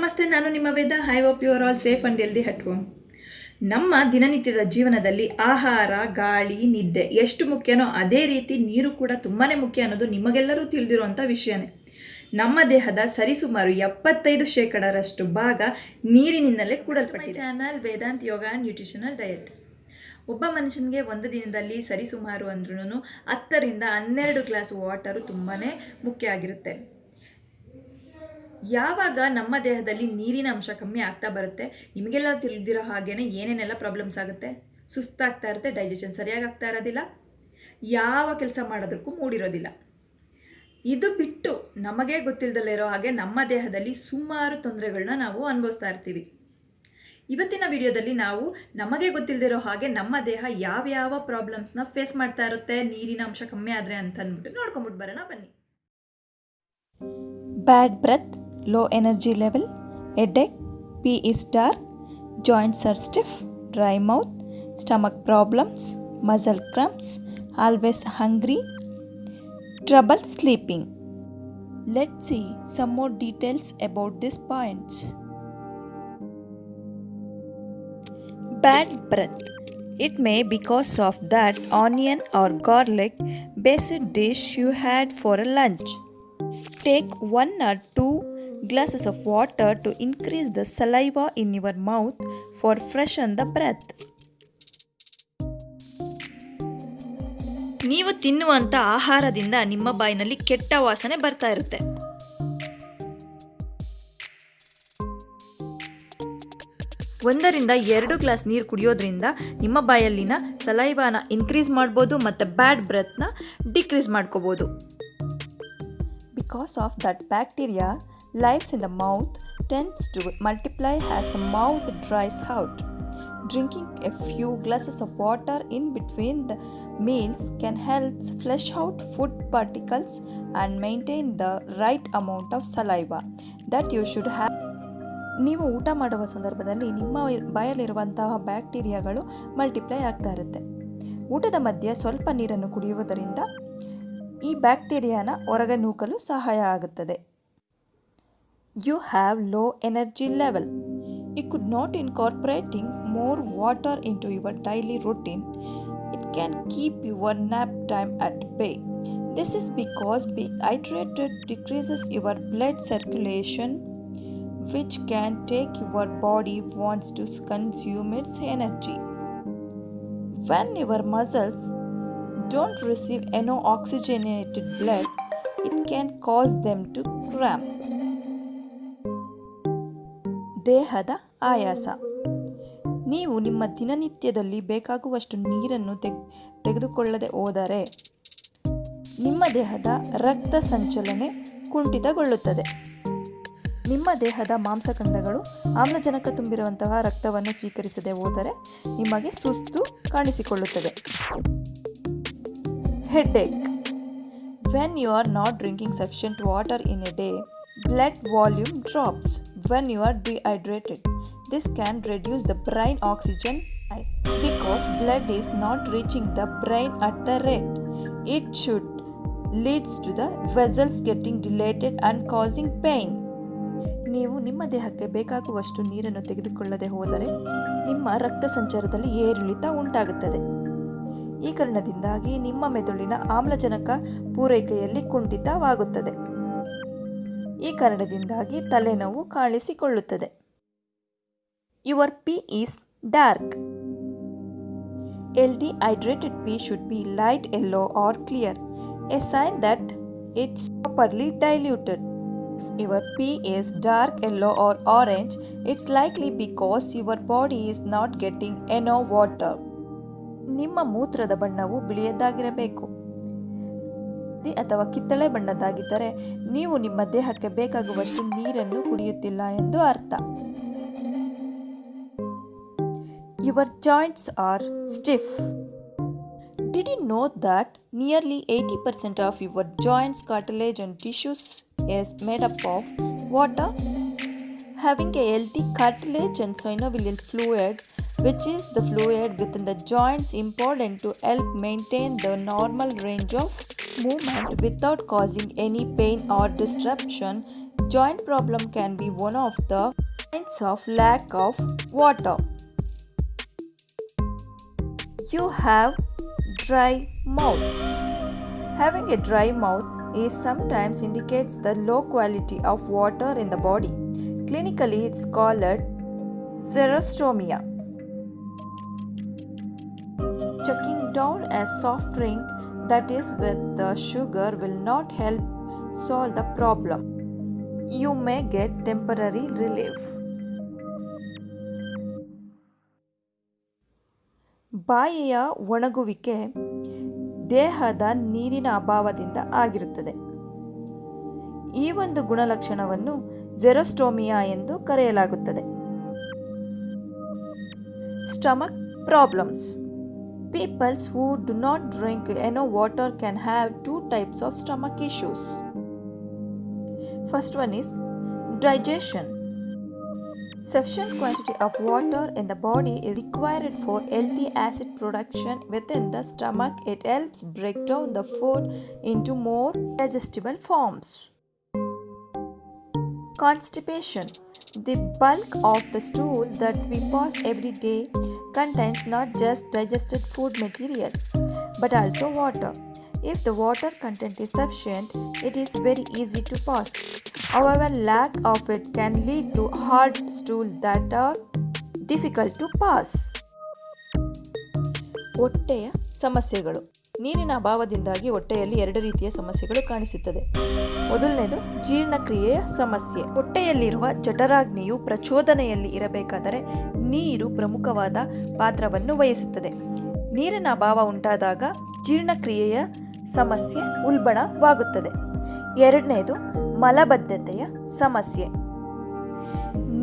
ನಮಸ್ತೆ, ನಾನು ನಿಮ್ಮ Veda. I hope you are all safe and healthy at home. ನಮ್ಮ ದಿನನಿತ್ಯದ ಜೀವನದಲ್ಲಿ ಆಹಾರ, ಗಾಳಿ, ನಿದ್ದೆ ಎಷ್ಟು ಮುಖ್ಯನೋ ಅದೇ ರೀತಿ ನೀರು ಕೂಡ ತುಂಬಾ ಮುಖ್ಯ ಅನ್ನೋದು ನಿಮಗೆಲ್ಲರೂ ತಿಳಿದಿರುವಂಥ ವಿಷಯನೇ. ನಮ್ಮ ದೇಹದ ಸರಿಸುಮಾರು 75% ಭಾಗ ನೀರಿನಿಂದಲೇ ಕೂಡಲ್ಪಟ್ಟಿದೆ. Channel Vedant yoga and nutritional diet. ಒಬ್ಬ ಮನುಷ್ಯನಿಗೆ ಒಂದು ದಿನದಲ್ಲಿ ಸರಿಸುಮಾರು ಅಂದ್ರೂ 10 ರಿಂದ 12 ಗ್ಲಾಸ್ ವಾಟರು ತುಂಬಾ ಮುಖ್ಯ ಆಗಿರುತ್ತೆ. ಯಾವಾಗ ನಮ್ಮ ದೇಹದಲ್ಲಿ ನೀರಿನ ಅಂಶ ಕಮ್ಮಿ ಆಗ್ತಾ ಬರುತ್ತೆ, ನಿಮಗೆಲ್ಲ ತಿಳಿದಿರೋ ಹಾಗೇನೆ ಏನೇನೆಲ್ಲ ಪ್ರಾಬ್ಲಮ್ಸ್ ಆಗುತ್ತೆ. ಸುಸ್ತಾಗ್ತಾ ಇರುತ್ತೆ, ಡೈಜೆಷನ್ ಸರಿಯಾಗಿ ಆಗ್ತಾ ಇರೋದಿಲ್ಲ, ಯಾವ ಕೆಲಸ ಮಾಡೋದಕ್ಕೂ ಮೂಡಿರೋದಿಲ್ಲ. ಇದು ಬಿಟ್ಟು ನಮಗೆ ಗೊತ್ತಿಲ್ಲದಲ್ಲೇ ಇರೋ ಹಾಗೆ ನಮ್ಮ ದೇಹದಲ್ಲಿ ಸುಮಾರು ತೊಂದರೆಗಳನ್ನ ನಾವು ಅನುಭವಿಸ್ತಾ ಇರ್ತೀವಿ. ಇವತ್ತಿನ ವಿಡಿಯೋದಲ್ಲಿ ನಾವು ನಮಗೆ ಗೊತ್ತಿಲ್ಲದಿರೋ ಹಾಗೆ ನಮ್ಮ ದೇಹ ಯಾವ್ಯಾವ ಪ್ರಾಬ್ಲಮ್ಸ್ನ ಫೇಸ್ ಮಾಡ್ತಾ ಇರುತ್ತೆ ನೀರಿನ ಅಂಶ ಕಮ್ಮಿ ಆದರೆ ಅಂತ ಅಂದ್ಬಿಟ್ಟು ನೋಡ್ಕೊಂಬಿಟ್ಟು ಬರೋಣ ಬನ್ನಿ. Bad breath, low energy level, headache, pee is dark, joints are stiff, dry mouth, stomach problems, muscle cramps, always hungry, trouble sleeping. Let's see some more details about these points. Bad breath. It may be because of that onion or garlic based dish you had for a lunch. Take 1 or 2 glasses of water to increase the saliva in your mouth for freshen the breath. ನೀವು ತಿನ್ನುವಂಥ ಆಹಾರದಿಂದ ನಿಮ್ಮ ಬಾಯಿನಲ್ಲಿ ಕೆಟ್ಟ ವಾಸನೆ ಬರ್ತಾ ಇರುತ್ತೆ. ಒಂದರಿಂದ 2 glass ನೀರು ಕುಡಿಯೋದ್ರಿಂದ ನಿಮ್ಮ ಬಾಯಲ್ಲಿನ ಸಲೈವಾನ ಇನ್ಕ್ರೀಸ್ ಮಾಡ್ಬೋದು ಮತ್ತು ಬ್ಯಾಡ್ ಬ್ರೆತ್ನ ಡಿಕ್ರೀಸ್ ಮಾಡ್ಕೋಬೋದು. Because of that bacteria lives in the mouth tends to multiply as the mouth dries out. Drinking a few glasses of water in between the meals can help flush out food particles and maintain the right amount of saliva that you should have. ನೀವು ಊಟ ಮಾಡುವ ಸಂದರ್ಭದಲ್ಲಿ ನಿಮ್ಮ ಬಾಯಲ್ಲಿರುವಂತಹ ಬ್ಯಾಕ್ಟೀರಿಯಾಗಳು multiply ಆಗ್ತಾ ಇರುತ್ತೆ. ಊಟದ ಮಧ್ಯೆ ಸ್ವಲ್ಪ ನೀರನ್ನು ಕುಡಿಯುವುದರಿಂದ ಈ ಬ್ಯಾಕ್ಟೀರಿಯಾನ ಹೊರಗೆ ನೂಕಲು ಸಹಾಯ ಆಗುತ್ತದೆ. You have low energy level. You could not incorporating more water into your daily routine. It can keep your nap time at bay. This is because being hydrated decreases your blood circulation, which can take your body wants to consume its energy. When your muscles don't receive enough oxygenated blood, it can cause them to cramp. ದೇಹದ ಆಯಾಸ. ನೀವು ನಿಮ್ಮ ದಿನನಿತ್ಯದಲ್ಲಿ ಬೇಕಾಗುವಷ್ಟು ನೀರನ್ನು ತೆಗೆದುಕೊಳ್ಳದೆ ಹೋದರೆ ನಿಮ್ಮ ದೇಹದ ರಕ್ತ ಸಂಚಲನೆ ಕುಂಠಿತಗೊಳ್ಳುತ್ತದೆ. ನಿಮ್ಮ ದೇಹದ ಮಾಂಸಖಂಡಗಳು ಆಮ್ಲಜನಕ ತುಂಬಿರುವಂತಹ ರಕ್ತವನ್ನು ಸ್ವೀಕರಿಸದೆ ಹೋದರೆ ನಿಮಗೆ ಸುಸ್ತು ಕಾಣಿಸಿಕೊಳ್ಳುತ್ತದೆ. Headache. When you are not drinking sufficient water in a day, blood volume drops. When you are dehydrated, this can reduce the brain oxygen because blood is not reaching the brain at the rate it should, leads to the vessels getting dilated and causing pain. ನೀವು ನಿಮ್ಮ ದೇಹಕ್ಕೆ ಬೇಕಾಗುವಷ್ಟು ನೀರನ್ನು ತೆಗೆದುಕೊಳ್ಳದೆ ಹೋದರೆ ನಿಮ್ಮ ರಕ್ತ ಸಂಚಾರದಲ್ಲಿ ಏರಿಳಿತ ಉಂಟಾಗುತ್ತದೆ. ಈ ಕಾರಣದಿಂದಾಗಿ ನಿಮ್ಮ ಮೆದುಳಿನ ಆಮ್ಲಜನಕ ಪೂರೈಕೆಯಲ್ಲಿ ಕುಂಠಿತವಾಗುತ್ತದೆ. ಈ ಕಾರಣದಿಂದಾಗಿ ತಲೆನೋವು ಕಾಣಿಸಿಕೊಳ್ಳುತ್ತದೆ. Your pee is dark. Healthy hydrated pee should be light yellow or clear, a sign that it's properly diluted. If your pee is dark yellow or orange, it's likely because your body is not getting enough water. ನಿಮ್ಮ ಮೂತ್ರದ ಬಣ್ಣವು ಬಿಳಿಯದ್ದಾಗಿರಬೇಕು ಅಥವಾ ಕಿತ್ತಳೆ ಬಣ್ಣದ್ದಾಗಿದ್ದರೆ ನೀವು ನಿಮ್ಮ ದೇಹಕ್ಕೆ ಬೇಕಾಗುವಷ್ಟು ನೀರನ್ನು ಕುಡಿಯುತ್ತಿಲ್ಲ ಎಂದು ಅರ್ಥ. Your joints are stiff. Did you know that nearly 80% of your joints, cartilage and tissues is made up of water? Having a healthy cartilage and synovial fluid, which is the fluid within the joints, important to help maintain the normal range of movement without causing any pain or disruption Joint problem can be one of the signs of lack of water. You have dry mouth. Having a dry mouth is sometimes indicates the low quality of water in the body. Clinically, it's called xerostomia. Chugging down a soft drink that is with the sugar will not help solve the problem. You may get temporary relief. ಬಾಯಿಯ ಒಣಗುವಿಕೆ ದೇಹದ ನೀರಿನ ಅಭಾವದಿಂದ ಆಗಿರುತ್ತದೆ. ಈ ಒಂದು ಗುಣಲಕ್ಷಣವನ್ನು ಜೆರೋಸ್ಟೋಮಿಯಾ ಎಂದು ಕರೆಯಲಾಗುತ್ತದೆ. Stomach problems. People who do not drink enough water can have two types of stomach issues. First one is digestion. Sufficient quantity of water in the body is required for healthy acid production within the stomach. It helps break down the food into more digestible forms. Constipation. The bulk of the stool that we pass every day contains not just digested food material but also water. If the water content is sufficient, it is very easy to pass. However, lack of it can lead to hard stool that are difficult to pass. ಹೊಟ್ಟೆಯ ಸಮಸ್ಯೆಗಳು. ನೀರಿನ ಅಭಾವದಿಂದಾಗಿ ಹೊಟ್ಟೆಯಲ್ಲಿ ಎರಡು ರೀತಿಯ ಸಮಸ್ಯೆಗಳು ಕಾಣಿಸುತ್ತದೆ. ಮೊದಲನೇದು ಜೀರ್ಣಕ್ರಿಯೆಯ ಸಮಸ್ಯೆ. ಹೊಟ್ಟೆಯಲ್ಲಿರುವ ಜಠರಾಗ್ನಿಯು ಪ್ರಚೋದನೆಯಲ್ಲಿ ಇರಬೇಕಾದರೆ ನೀರು ಪ್ರಮುಖವಾದ ಪಾತ್ರವನ್ನು ವಹಿಸುತ್ತದೆ. ನೀರಿನ ಅಭಾವ ಉಂಟಾದಾಗ ಜೀರ್ಣಕ್ರಿಯೆಯ ಸಮಸ್ಯೆ ಉಲ್ಬಣವಾಗುತ್ತದೆ. ಎರಡನೇದು ಮಲಬದ್ಧತೆಯ ಸಮಸ್ಯೆ.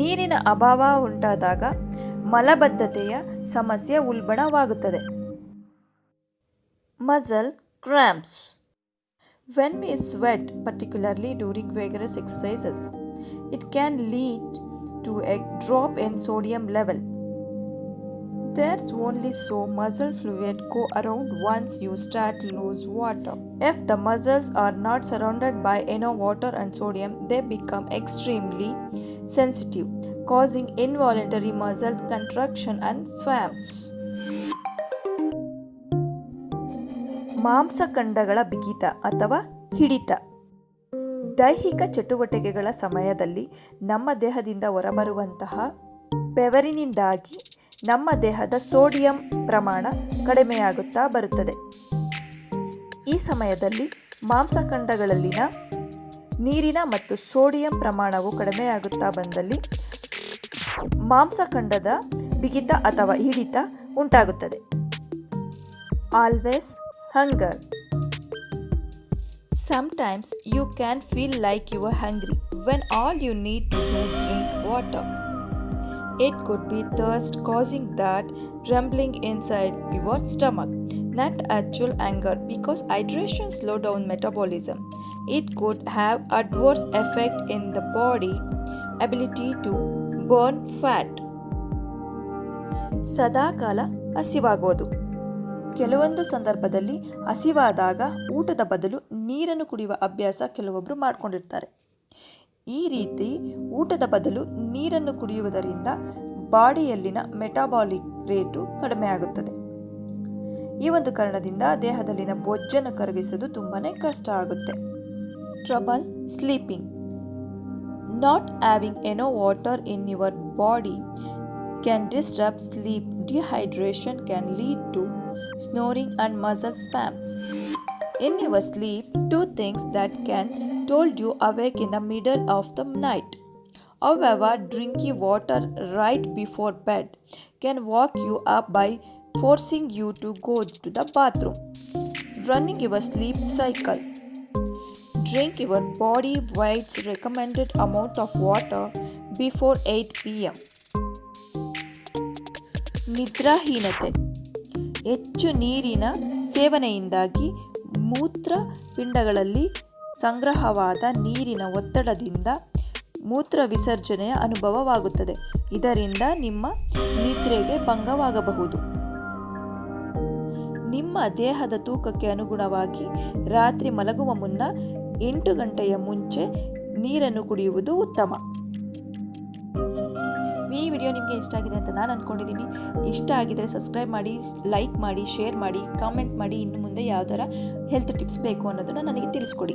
ನೀರಿನ ಅಭಾವ ಉಂಟಾದಾಗ ಮಲಬದ್ಧತೆಯ ಸಮಸ್ಯೆ ಉಲ್ಬಣವಾಗುತ್ತದೆ. Muscle cramps. When we sweat, particularly during vigorous exercises, it can lead to a drop in sodium level. There's only so muscle fluid go around once you start to lose water. If the muscles are not surrounded by enough water and sodium, they become extremely sensitive, causing involuntary muscle contraction and spasms. ಮಾಂಸಖಂಡಗಳ ಬಿಗಿತ ಅಥವಾ ಹಿಡಿತ. ದೈಹಿಕ ಚಟುವಟಿಕೆಗಳ ಸಮಯದಲ್ಲಿ ನಮ್ಮ ದೇಹದಿಂದ ಹೊರಬರುವಂತಹ ಬೆವರಿನಿಂದಾಗಿ ನಮ್ಮ ದೇಹದ ಸೋಡಿಯಂ ಪ್ರಮಾಣ ಕಡಿಮೆಯಾಗುತ್ತಾ ಬರುತ್ತದೆ. ಈ ಸಮಯದಲ್ಲಿ ಮಾಂಸಖಂಡಗಳಲ್ಲಿನ ನೀರಿನ ಮತ್ತು ಸೋಡಿಯಂ ಪ್ರಮಾಣವು ಕಡಿಮೆಯಾಗುತ್ತಾ ಬಂದಲ್ಲಿ ಮಾಂಸಖಂಡದ ಬಿಗಿತ ಅಥವಾ ಹಿಡಿತ ಉಂಟಾಗುತ್ತದೆ. Always hunger. Sometimes you can feel like you are hungry when all you need to do is drink water. It could be thirst causing that rumbling inside your stomach, not actual hunger, because hydration slows down metabolism. It could have adverse effect in the body ability to burn fat. ಸದಾಕಾಲ ಹಸಿವಾಗೋದು. ಕೆಲವೊಂದು ಸಂದರ್ಭದಲ್ಲಿ ಹಸಿವಾದಾಗ ಊಟದ ಬದಲು ನೀರನ್ನು ಕುಡಿಯುವ ಅಭ್ಯಾಸ ಕೆಲವೊಬ್ಬರು ಮಾಡಿಕೊಂಡಿರ್ತಾರೆ. ಈ ರೀತಿ ಊಟದ ಬದಲು ನೀರನ್ನು ಕುಡಿಯುವುದರಿಂದ ಬಾಡಿಯಲ್ಲಿನ ಮೆಟಾಬಾಲಿಕ್ ರೇಟು ಕಡಿಮೆ ಆಗುತ್ತದೆ. ಈ ಒಂದು ಕಾರಣದಿಂದ ದೇಹದಲ್ಲಿನ ಬೊಜ್ಜನ್ನು ಕರಗಿಸೋದು ತುಂಬಾ ಕಷ್ಟ ಆಗುತ್ತೆ. Trouble sleeping. Not having enough water in your body can disrupt sleep. Dehydration can lead to snoring and muscle spasms. In your sleep, two things that can hold you awake in the middle of the night. However, drinking water right before bed can wake you up by forcing you to go to the bathroom. Running your sleep cycle. Drink your body weight's recommended amount of water before 8 p.m. ನಿದ್ರಾಹೀನತೆ. ಹೆಚ್ಚು ನೀರಿನ ಸೇವನೆಯಿಂದಾಗಿ ಮೂತ್ರಪಿಂಡಗಳಲ್ಲಿ ಸಂಗ್ರಹವಾದ ನೀರಿನ ಒತ್ತಡದಿಂದ ಮೂತ್ರ ವಿಸರ್ಜನೆಯ ಅನುಭವವಾಗುತ್ತದೆ. ಇದರಿಂದ ನಿಮ್ಮ ನಿದ್ರೆಗೆ ಭಂಗವಾಗಬಹುದು. ನಿಮ್ಮ ದೇಹದ ತೂಕಕ್ಕೆ ಅನುಗುಣವಾಗಿ ರಾತ್ರಿ ಮಲಗುವ ಮುನ್ನ 8 ಗಂಟೆಯ ಮುಂಚೆ ನೀರನ್ನು ಕುಡಿಯುವುದು ಉತ್ತಮ. ಈ ವಿಡಿಯೋ ನಿಮಗೆ ಇಷ್ಟ ಆಗಿದೆ ಅಂತ ನಾನು ಅಂದ್ಕೊಂಡಿದ್ದೀನಿ. ಇಷ್ಟ ಆಗಿದರೆ ಸಬ್ಸ್ಕ್ರೈಬ್ ಮಾಡಿ, ಲೈಕ್ ಮಾಡಿ, ಶೇರ್ ಮಾಡಿ, ಕಾಮೆಂಟ್ ಮಾಡಿ. ಇನ್ನು ಮುಂದೆ ಯಾವ ಥರ ಹೆಲ್ತ್ ಟಿಪ್ಸ್ ಬೇಕು ಅನ್ನೋದನ್ನು ನನಗೆ ತಿಳಿಸ್ಕೊಡಿ.